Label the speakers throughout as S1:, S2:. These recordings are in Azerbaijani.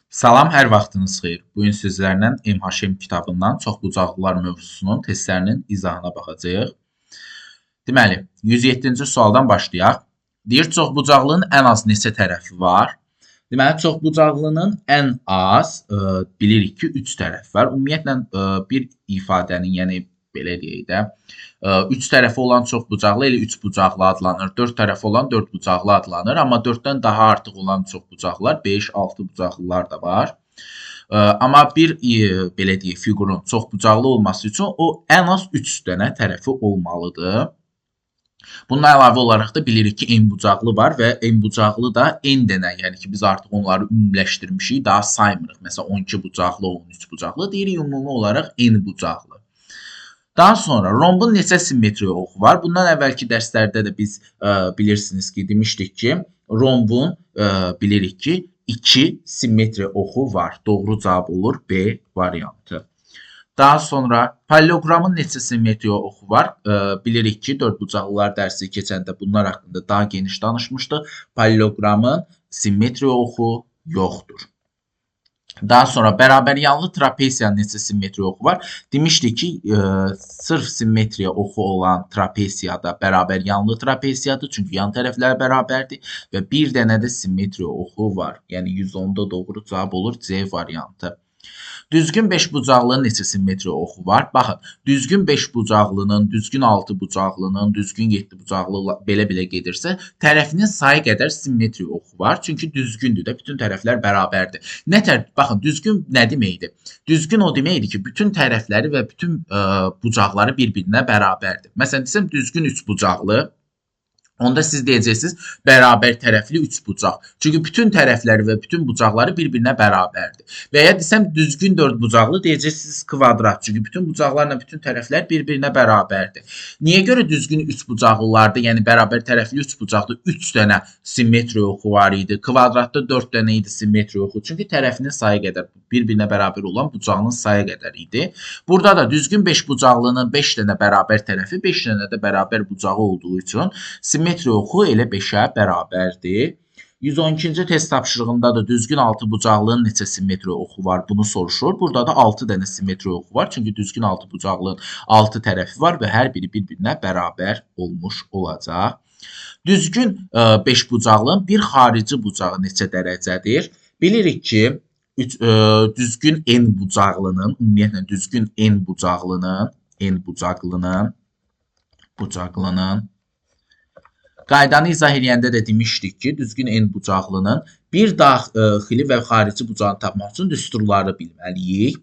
S1: Salam, hər vaxtınız xeyir. Bu gün sizlərlə MHM kitabından çoxbucaqlılar mövzusunun testlərinin izahına baxacağıq. Deməli, 107-ci sualdan başlayaq. Deyir, çoxbucaqlının ən az neçə tərəfi var? Deməli, çoxbucaqlının ən az bilirik ki, 3 tərəf var. Ümumiyyətlə, bir ifadənin, yəni belə deyək də, 3 tərəfi olan çoxbucaqlı elə 3 bucaqlı adlanır. 4 tərəfi olan 4 bucaqlı adlanır. Amma 4-dən daha artıq olan çoxbucaqlılar 5-6 bucaqlılar da var. Amma bir belə deyək, fiqurun çoxbucaqlı olması üçün o ən az 3 dənə tərəfi olmalıdır. Bununla əlavə olaraq da bilirik ki, n bucaqlı var və n bucaqlı da n dənə, yəni ki, biz artıq onları ümumiləşdirmişik, daha saymırıq. Məsələn, 12 bucaqlı, 13 bucaqlı deyirik, ümumi olaraq n bucaqlı. Daha sonra rombun neçə simmetri oxu var? Bundan əvvəlki dərslərdə də biz bilirsiniz ki, demişdik ki, rombun bilirik ki, 2 simmetri oxu var. Doğru cavab olur B variantı. Daha sonra paralleloqramın neçə simmetri oxu var? Bilirik ki, dördbucaqlılar dərsi keçəndə bunlar haqqında daha geniş danışmışdıq. Paralleloqramın simmetri oxu yoxdur. Daha sonra bərabəryanlı trapesiyanın neçə simmetri oxu var? Demişdik ki, sırf simmetriya oxu olan trapesiyada bərabəryanlı trapesiyadır. Çünki yan tərəflər bərabərdir və bir dənə də simmetriya oxu var. Yəni 110-da doğru cavab olur C variantı. Düzgün 5 bucaqlının neçə simmetri oxu var? Baxın, düzgün 5 bucaqlının, düzgün 6 bucaqlının, düzgün 7 bucaqlı belə-belə gedirsə, tərəfinin sayı qədər simmetri oxu var. Çünki düzgündür də, bütün tərəflər bərabərdir. Baxın, düzgün nə deməkdir? Düzgün o deməkdir ki, bütün tərəfləri və bütün bucaqları bir-birinə bərabərdir. Məsələn, desəm, düzgün 3 bucaqlı. Onda siz deyəcəksiniz, bərabər tərəfli 3 bucaq. Çünki bütün tərəfləri və bütün bucaqları bir-birinə bərabərdir. Və ya desəm, düzgün 4 bucaqlı deyəcəksiniz kvadrat. Çünki bütün bucaqlarla bütün tərəflər bir-birinə bərabərdir. Niyə görə düzgün 3 bucaqlılarda, yəni bərabər tərəfli 3 bucaqlı 3 dənə simmetri oxu var idi? Kvadratda 4 dənə idi simmetri oxu. Çünki tərəfinin sayı qədər, bir-birinə bərabər olan bucağının sayı qədər idi. Burada da düzgün 5 bucaqlının 5 dənə bərabər tərəfi, 5 dənə də bərabər bucağı olduğu üçün simmetri oxu elə 5-ə bərabərdir. 112-ci test tapşırığında da düzgün 6 bucaqlının neçə simmetri oxu var bunu soruşur. Burada da 6 dənə simmetri oxu var. Çünki düzgün 6 bucaqlının 6 tərəfi var və hər biri bir-birinə bərabər olmuş olacaq. Düzgün 5 bucaqlının bir xarici bucağı neçə dərəcədir? Bilirik ki, düzgün n bucaqlının, ümumiyyətlə düzgün n bucaqlının qaydanı izah edəndə də demişdik ki, düzgün n bucaqlının bir daxili və xarici bucağını tapmaq üçün düsturları bilməliyik.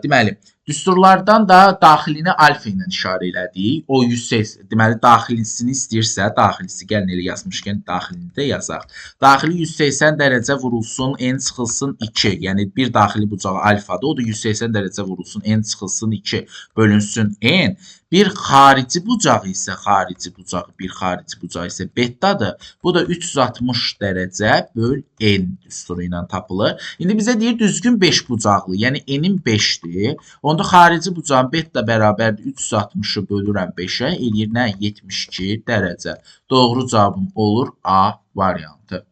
S1: Deməli, düsturlardan da daxilini alfa ilə işarə elədik. O 180, deməli, daxilisini istəyirsə, daxilisi gəlin elə yazmışkən daxilini də yazaq. Daxili 180 dərəcə vurulsun, n çıxılsın 2. Yəni, bir daxili bucağı alfadır. O da 180 dərəcə vurulsun, n çıxılsın 2 bölünsün n. Bir xarici bucağı isə, bir xarici bucağı isə betadır. Bu da 360 dərəcə böl n düsturu ilə tapılır. İndi bizə deyir düzgün 5 bucaqlı, yəni n-in 5-dir. Onda xarici bucağın beta bərabərdir 360-ı bölürəm 5-ə, eləyir nə? 72 dərəcə. Doğru cavabım olur A variantı.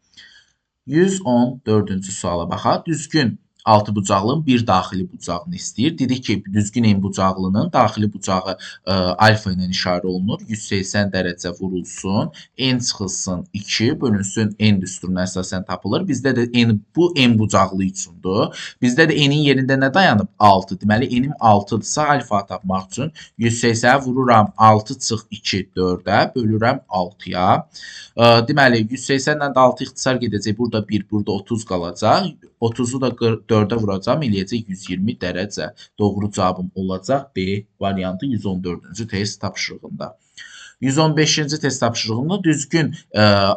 S1: 114-cü suala baxaq. Düzgün 6 bucaqlının bir daxili bucağını istəyir. Dedik ki, düzgün n bucaqlının daxili bucağı alfa ilə işarə olunur. 180 dərəcə vurulsun, n çıxılsın 2 bölünsün n düsturuna əsasən tapılır. Bizdə də bu n bucaqlı üçündür. Bizdə də n-in yerində nə dayanıb? 6. Deməli, n-im 6-dırsa alfa tapmaq üçün 180-ə vururam 6 çıx 2 4-ə bölürəm 6-ya. Deməli, 180 ilə də 6 ixtisar gedəcək. Burada 1, burada 30 qalacaq. 30-u da 4-ə vuracam, eləyəcək 120 dərəcə. Doğru cavabım olacaq B variantı 114-cü test tapşırığında. 115-ci test tapşırığında düzgün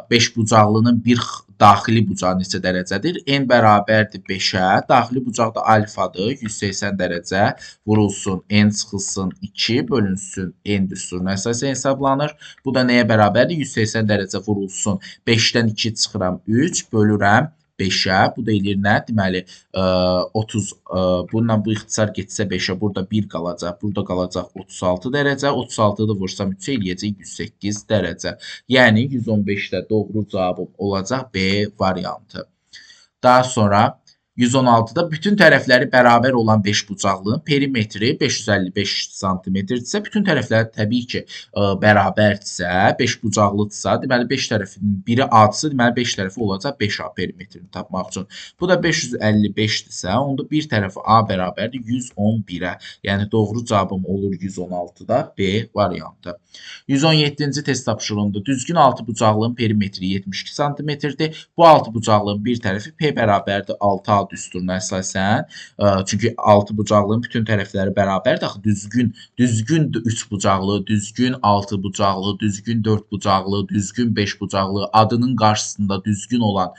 S1: 5 bucaqlının bir daxili bucağı neçə dərəcədir? N bərabərdir 5-ə. Daxili bucaq da alfadır. 180 dərəcə vurulsun, n çıxılsın 2 bölünsün n düsturuna əsasən hesablanır. Bu da nəyə bərabərdir? 180 dərəcə vurulsun, 5-dən 2 çıxıram 3 bölürəm 5-ə. Bu da eləyir nə? Deməli, 30, bundan bu ixtisar getsə 5-ə, burada 1 qalacaq, burada qalacaq 36 dərəcə, 36-da da vursam 3-ə eləyəcək 108 dərəcə. Yəni, 115-də doğru cavabım olacaq B variantı. Daha sonra 116-da bütün tərəfləri bərabər olan 5 bucaqlığın perimetri 555 sm-dirsə, bütün tərəfləri təbii ki, bərabərdirsə, 5 bucaqlıdırsa, deməli 5 tərəfinin biri A-dırsa, deməli 5 tərəfi olacaq 5A perimetrini tapmaq üçün. Bu da 555-dirsə, onda bir tərəfi A bərabərdir 111-ə. Yəni doğru cavabım olur 116-da B variantı. 117-ci test tapşırığında düzgün altı bucaqlığın perimetri 72 sm-dir. Bu altı bucaqlığın bir tərəfi P bərabərdir 6A düsturuna əsasən. Çünki altı bucaqlığın bütün tərəfləri bərabərdir. Axı düzgün 3 bucaqlı, düzgün 6 bucaqlı, düzgün 4 bucaqlı, düzgün 5 bucaqlı, adının qarşısında düzgün olan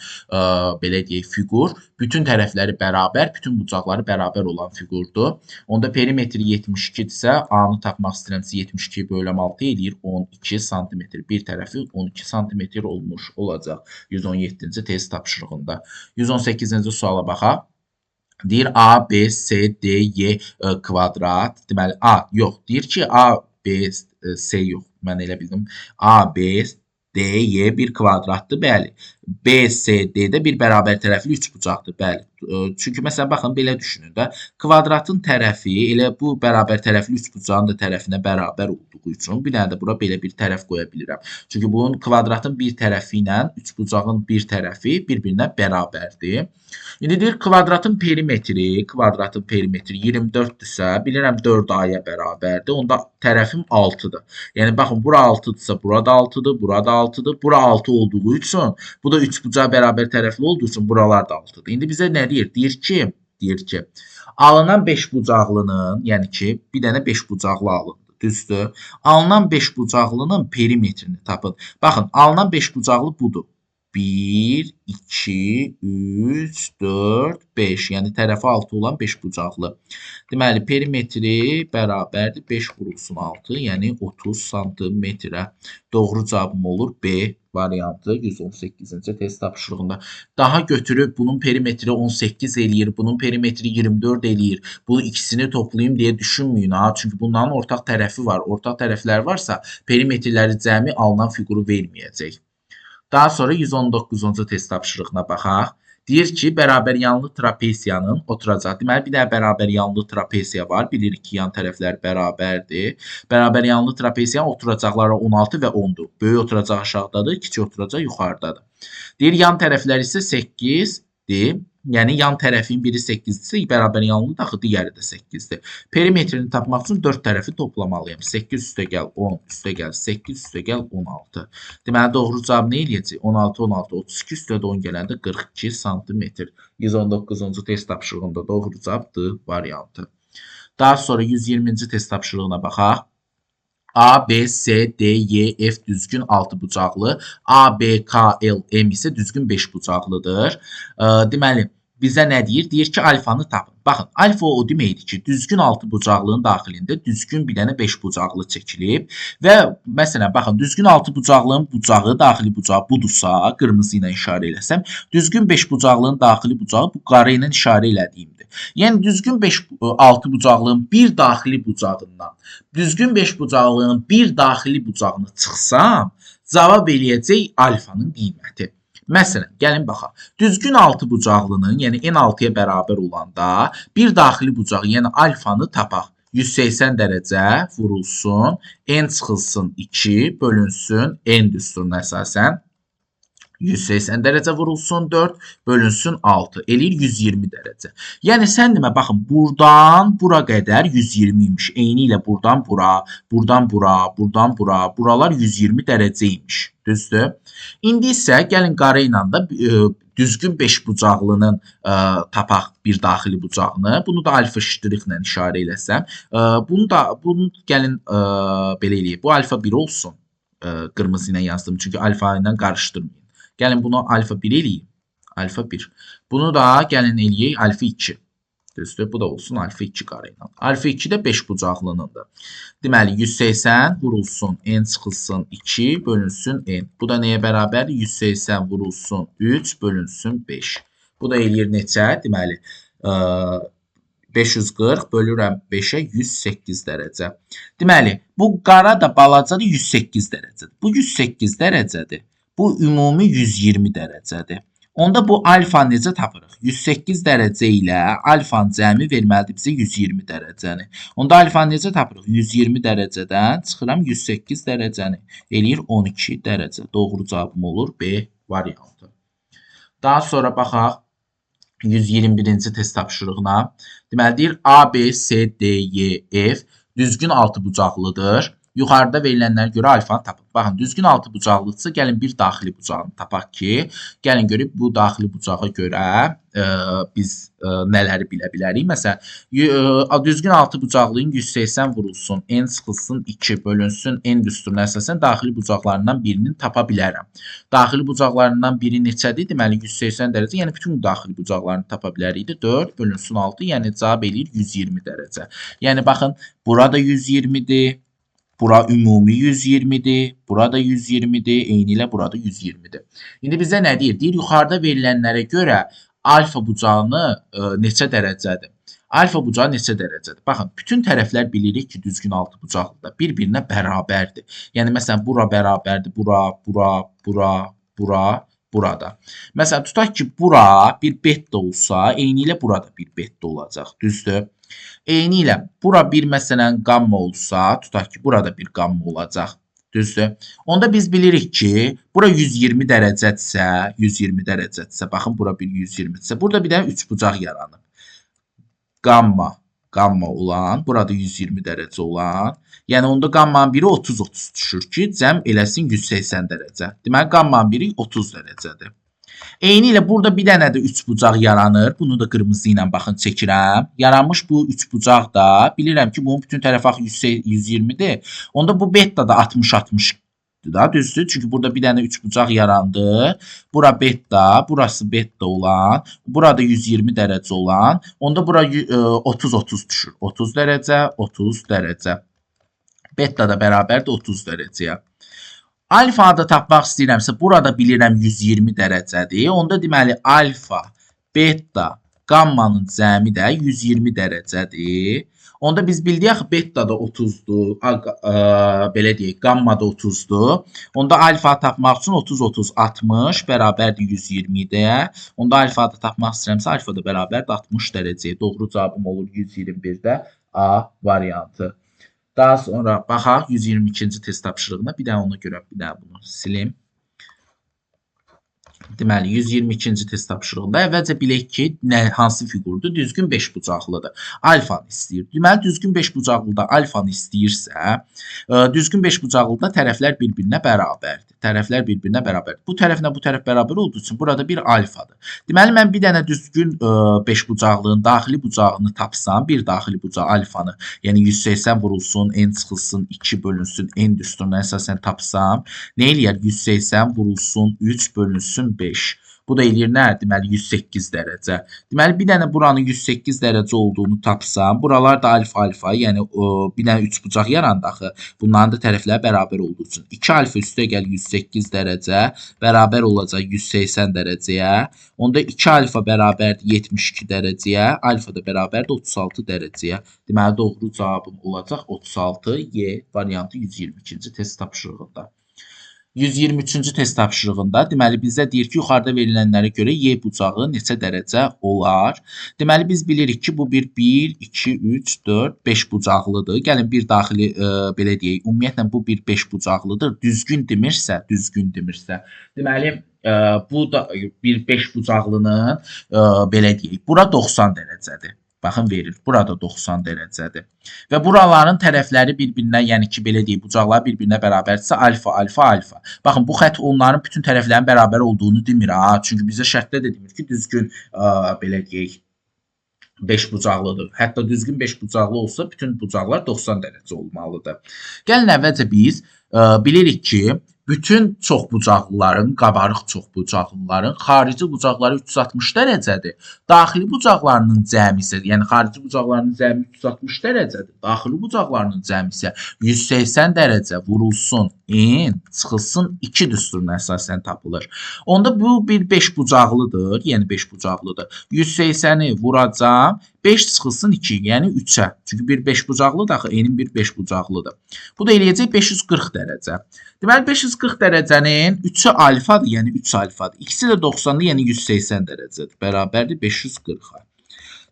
S1: belə deyək fiqur, bütün tərəfləri bərabər, bütün bucaqları bərabər olan fiqurdur. Onda perimetri 72-dirsə, A-nı tapmaq istəyirəmsə 72 böləm 6 eləyir 12 sm. Bir tərəfi 12 sm olmuş olacaq 117-ci test tapşırığında. 118-ci suala baxaq. Deyir A, B, C, D, Y kvadrat. Deməli A yox. Deyir ki A, B, C yox. Mən elə bildim. A, B, D, Y bir kvadratdır. Bəli. B, C, D də bir bərabər tərəfli 3 bucaqdır. Bəli. Çünki məsələn baxın belə düşünün də. Kvadratın tərəfi elə bu bərabər tərəfli 3 bucağın da tərəfinə bərabər olduğu üçün bir dənə də bura belə bir tərəf qoya bilirəm. Çünki bunun kvadratın bir tərəfi ilə 3 bucağın bir tərəfi bir-birinə bərabərdir. İndi deyir kvadratın perimetri 24-dürsə, bilirəm 4A-ya bərabərdir. Onda tərəfim 6-dır. Yəni baxın bura 6-dırsa, burada 6-dır, burada 6-dır. Bura 6 olduğu üçün, bu da 3 bucağa bərabər tərəfli olduğu üçün buralar da 6-dır. İndi bizə nə deyir? Deyir ki, alınan 5 bucaqlının, yəni ki, bir dənə 5 bucaqlı alındı. Düzdür. Alınan 5 bucaqlının perimetrini tapın. Baxın, alınan 5 bucaqlı budur. 1, 2, 3, 4, 5. Yəni tərəfi 6 olan 5 bucaqlı. Deməli, perimetri bərabərdir 5 vurulsun 6, yəni 30 sm-ə. Doğru cavabım olur B variantı 118-ci test tapşırığında. Daha götürüb bunun perimetri 18 eləyir, bunun perimetri 24 eləyir. Bu ikisini toplayayım deyə düşünməyin ha. Çünki bunların ortaq tərəfi var. Ortaq tərəflər varsa perimetrləri cəmi alınan fiquru verməyəcək. Daha sonra 119-cu test tapşırığına baxaq. Deyir ki, bərabər yanlı trapesiyanın oturacaq. Deməli, bir dənə bərabər yanlı trapesiya var. Bilirik ki, yan tərəflər bərabərdir. Bərabər yanlı trapesiyanın oturacaqları 16 və 10-dur. Böyük oturacaq aşağıdadır, kiçik oturacaq yuxarıdadır. Deyir, yan tərəflər isə 8-dir. Yəni, yan tərəfin biri 8-dirsə, bərabər yanlıdır, axı digəri də 8-dir. Perimetrini tapmaq üçün 4 tərəfi toplamalıyım. 8 üstə gəl 10, üstə gəl 8, üstə gəl 16. Deməli, doğru cavab nə eləyəcək? 16, 16, 32 üstə də 10 gələndə 42 sm. 119-cu test tapşırığında doğru cavab D variantı. Daha sonra 120-ci test tapşırığına baxaq. A, B, C, D, Y, F düzgün 6 bucaqlı. A, B, K, L, M isə düzgün 5 bucaqlıdır. Deməli, bizə nə deyir? Deyir ki, alfanı tapın. Baxın, alfa o deməkdir ki, düzgün 6 bucaqlığın daxilində düzgün bir dənə 5 bucaqlı çəkilib və məsələn, baxın, düzgün 6 bucaqlığın bucağı, daxili bucağı budursa, qırmızı ilə işarə eləsəm, düzgün 5 bucaqlığın daxili bucağı bu qarı ilə işarə elədiyimdir. Yəni, düzgün 6 bucaqlığın bir daxili bucağından, düzgün 5 bucaqlığın bir daxili bucağını çıxsam, cavab eləyəcək alfanın qiyməti. Məsələn, gəlin baxaq. Düzgün 6 bucaqlının, yəni n6-ya bərabər olanda bir daxili bucağı, yəni alfanı tapaq. 180 dərəcə vurulsun, n çıxılsın 2, bölünsün n düsturuna əsasən. 180 dərəcə vurulsun 4, bölünsün 6. Eləyir 120 dərəcə. Yəni, sən demə, baxın, buradan bura qədər 120 imiş. Eyni ilə buradan bura, buradan bura, buradan bura, buralar 120 dərəcə imiş. Düzdür? İndi isə gəlin qarı ilə da düzgün 5 bucaqlının tapaq bir daxili bucağını. Bunu da alfa ştrixlə işarə eləsəm. Bunu gəlin belə eləyək. Bu alfa 1 olsun. Qırmızı ilə yazdım. Çünki alfa ilə qarışdırmayın. Gəlin bunu alfa 1 eləyək. Alfa 1. Bunu da gəlin eləyək alfa 2. Düzdür? Bu da olsun alfa 2 qarı ilə. Alfa 2 də 5 bucaqlınındır. Deməli, 180 vurulsun, n çıxılsın 2, bölünsün n. Bu da nəyə bərabərdir? 180 vurulsun 3, bölünsün 5. Bu da eləyir neçə? Deməli, 540 bölürəm 5-ə 108 dərəcə. Deməli, bu qara da balacadır 108 dərəcədir. Bu 108 dərəcədir. Bu ümumi 120 dərəcədir. Onda bu alfa necə tapırıq? 108 dərəcə ilə alfanın cəmi verməlidir bizə 120 dərəcəni. Onda alfanı necə tapırıq? 120 dərəcədən çıxıram 108 dərəcəni. Eləyir 12 dərəcə. Doğru cavabım olur B variantı. Daha sonra baxaq 121-ci test tapşırığına. Deməli deyir A, B, C, D, Y, F düzgün altıbucaqlıdır. Yuxarıda verilənlərə görə alfanı tapın. Baxın, düzgün altıbucaqlıdırsa, gəlin bir daxili bucağını tapaq ki, gəlin görək bu daxili bucağa görə biz nələri bilə bilərik. Məsələn, düzgün altıbucaqlığın 180 vurulsun, n çıxılsın 2 bölünsün n düsturuna əsasən daxili bucaqlarından birinin tapa bilərəm. Daxili bucaqlarından biri neçədir? Deməli 180 dərəcə, yəni bütün daxili bucaqlarını tapa bilərik. 4 bölünsün 6, yəni cavab eləyir 120 dərəcə. Yəni baxın, burada 120-dir. Bura ümumi 120'dir. Burada 120'dir. Eyni ilə burada 120'dir. İndi bizə nə deyir? Deyir, yuxarıda verilənlərə görə alfa bucağını neçə dərəcədir? Alfa bucağı neçə dərəcədir? Baxın, bütün tərəflər bilirik ki, düzgün altıbucaqlıda bir-birinə bərabərdir. Yəni, məsələn, bura bərabərdir. Bura, burada. Məsələn, tutaq ki, bura bir beta olsa, eyni ilə burada bir beta olacaq. Düzdür? Eyni ilə bura bir məsələn qamma olsa, tutaq ki, burada bir qamma olacaq. Düzdür? Onda biz bilirik ki, bura 120 dərəcədirsə, baxın, bura bir 120-dirsə, burada bir dənə üçbucaq yaranıb. Qamma olan, burada 120 dərəcə olan, yəni onda qammanın biri 30-30 düşür ki, cəm eləsin 180 dərəcə. Deməli, qammanın biri 30 dərəcədir. Eyni ilə burada bir dənə də üçbucaq yaranır. Bunu da qırmızı ilə baxın çəkirəm. Yaranmış bu üçbucaq da bilirəm ki, bunun bütün tərəfi 120-dir. Onda bu beta da 60-60'dır da, düzdür? Çünki burada bir dənə üçbucaq yarandı. Bura beta, burası beta olan, burada 120 dərəcə olan, onda bura 30-30 düşür. 30 dərəcə, 30 dərəcə. Beta da bərabərdir 30 dərəcəyə. Alfa da tapmaq istəyirəmsə, burada bilirəm 120 dərəcədir. Onda deməli alfa, beta, qammanın cəmi də 120 dərəcədir. Onda biz bildik axı beta da 30'dur, belə deyək, qamma da 30'dur. Onda alfa tapmaq üçün 30-30 60 bərabərdir 120-də. Onda alfa da tapmaq istəyirəmsə, alfa da bərabərdir 60 dərəcəyə. Doğru cavabım olur 121-də A variantı. Daha sonra baxaq 122-ci test tapşırığına. Bir də ona görə bir də bunu silim. Deməli 122-ci test tapşırığında əvvəlcə bilək ki, hansı fiqurdur? Düzgün 5 bucaqlıdır. Alfanı istəyir. Deməli düzgün 5 bucaqlıda alfanı istəyirsə, düzgün 5 bucaqlıda tərəflər bir-birinə bərabərdir. Tərəflər bir-birinə bərabərdir. Bu tərəflə bu tərəf bərabər olduğu üçün burada bir alfadır. Deməli mən bir dənə düzgün 5 bucaqlığın daxili bucağını tapsam, bir daxili bucaq alfanı, yəni 180 vurulsun, n çıxılsın, 2 bölünsün, n düsturuna əsasən tapsam, nə eləyər? 180 vurulsun, 3 bölünsün 5. Bu da eləyir nə? Deməli 108 dərəcə. Deməli bir dənə buranın 108 dərəcə olduğunu tapsam, buralar da alfa, yəni bir dənə üçbucaq yarandı axı. Bunların da tərəfləri bərabər olduğu üçün 2 alfa üstə gəl 108 dərəcə bərabər olacaq 180 dərəcəyə. Onda 2 alfa bərabərdir 72 dərəcəyə, alfa da bərabərdir 36 dərəcəyə. Deməli doğru cavabım olacaq 36 Y variantı 122-ci test tapşırığında. 123-cü test tapşırığında deməli bizə deyir ki, yuxarıda verilənlərə görə Y bucağı neçə dərəcə olar? Deməli biz bilirik ki, bu bir 1, 2, 3, 4, 5 bucaqlıdır. Gəlin bir daxili belə deyək, ümumiyyətlə bu bir 5 bucaqlıdır. Düzgün demirsə. Deməli bu da bir 5 bucaqlının belə deyək, bura 90 dərəcədir. Baxın verir. Burada 90 dərəcədir. Və buraların tərəfləri bir-birinə, yəni ki, belə deyək, bucaqlar bir-birinə bərabərdirsə alfa. Baxın, bu xətt onların bütün tərəflərin bərabər olduğunu demir. Çünki bizə şərtdə də demir ki, düzgün, belə deyək, 5 bucaqlıdır. Hətta düzgün 5 bucaqlı olsa, bütün bucaqlar 90 dərəcə olmalıdır. Gəlin əvvəlcə biz bilirik ki, bütün çoxbucaqlıların, qabarıq çoxbucaqlıların xarici bucaqları 360 dərəcədir. Daxili bucaqlarının cəmi isə, yəni xarici bucaqlarının cəmi 360 dərəcədir. Daxili bucaqlarının cəmi isə 180 dərəcə vurulsun n çıxılsın 2 düsturuna əsasən tapılır. Onda bu bir 5 bucaqlıdır, yəni 5 bucaqlıdır. 180-i vuracam, 5 çıxılsın 2, yəni 3-ə. Çünki bir 5 bucaqlıdır, axı n-in bir 5 bucaqlıdır. Bu da eləyəcək 540 dərəcə. Deməli 540 dərəcənin 3-ü alfadır, yəni 3 alfadır. İkisi də 90-dır, yəni 180 dərəcədir. Bərabərdir 540-a.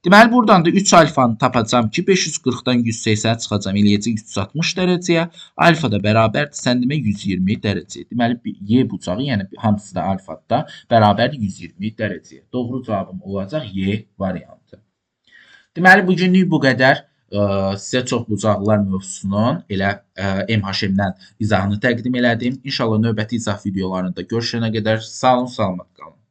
S1: Deməli, buradan da 3 alfanı tapacam ki, 540-dan 180-ə çıxacam, eləyəcək 360 dərəcəyə. Alfa da bərabərdir, sən demə 120 dərəcəyə. Deməli, Y bucağı, yəni hamısı da alfada bərabərdir 120 dərəcəyə. Doğru cavabım olacaq Y variantı. Deməli, bugünlük bu qədər. Sizə çox bucaqlılar mövzusunun elə MHM-dən izahını təqdim elədim. İnşallah növbəti izah videolarında görüşənə qədər sağ olun, salamat qalın.